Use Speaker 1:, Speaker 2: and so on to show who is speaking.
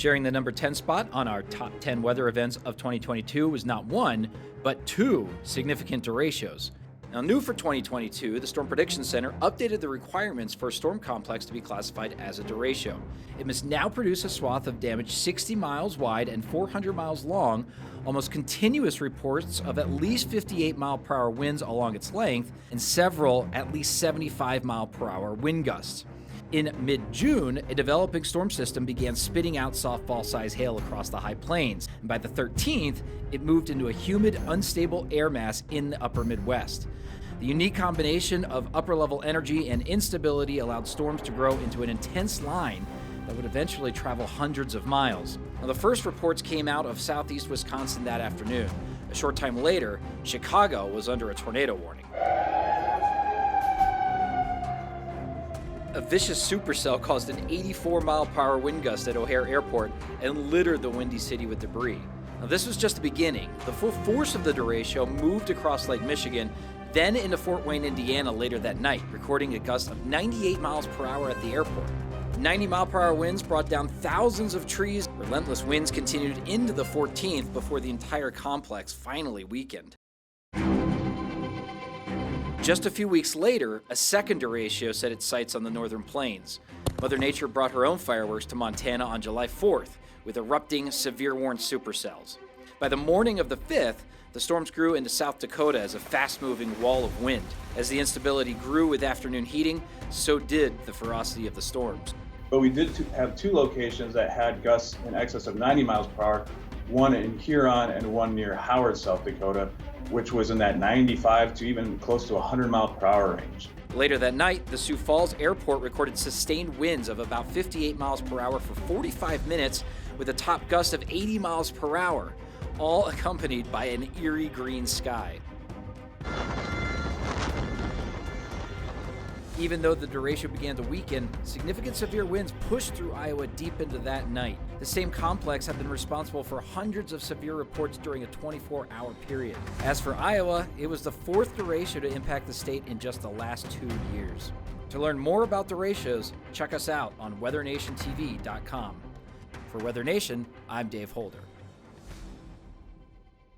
Speaker 1: Sharing the number 10 spot on our top 10 weather events of 2022 was not one, but two significant derechos. Now, new for 2022, the Storm Prediction Center updated the requirements for a storm complex to be classified as a derecho. It must now produce a swath of damage 60 miles wide and 400 miles long, almost continuous reports of at least 58 mile per hour winds along its length, and several at least 75 mile per hour wind gusts. In mid-June, a developing storm system began spitting out softball-sized hail across the high plains, and by the 13th, it moved into a humid, unstable air mass in the upper Midwest. The unique combination of upper-level energy and instability allowed storms to grow into an intense line that would eventually travel hundreds of miles. Now, the first reports came out of southeast Wisconsin that afternoon. A short time later, Chicago was under a tornado warning. A vicious supercell caused an 84-mile-per-hour wind gust at O'Hare Airport and littered the windy city with debris. Now, this was just the beginning. The full force of the derecho moved across Lake Michigan, then into Fort Wayne, Indiana later that night, recording a gust of 98 miles per hour at the airport. 90-mile-per-hour winds brought down thousands of trees. Relentless winds continued into the 14th before the entire complex finally weakened. Just a few weeks later, a second derecho set its sights on the northern plains. Mother Nature brought her own fireworks to Montana on July 4th with erupting, severe-warned supercells. By the morning of the 5th, the storms grew into South Dakota as a fast-moving wall of wind. As the instability grew with afternoon heating, so did the ferocity of the storms.
Speaker 2: But we did have two locations that had gusts in excess of 90 miles per hour, one in Huron and one near Howard, South Dakota, which was in that 95 to even close to 100 mile per hour range.
Speaker 1: Later that night, the Sioux Falls Airport recorded sustained winds of about 58 miles per hour for 45 minutes with a top gust of 80 miles per hour, all accompanied by an eerie green sky. Even though the derecho began to weaken, significant severe winds pushed through Iowa deep into that night. The same complex had been responsible for hundreds of severe reports during a 24-hour period. As for Iowa, it was the fourth derecho to impact the state in just the last 2 years. To learn more about derechos, check us out on WeatherNationTV.com. For Weather Nation, I'm Dave Holder.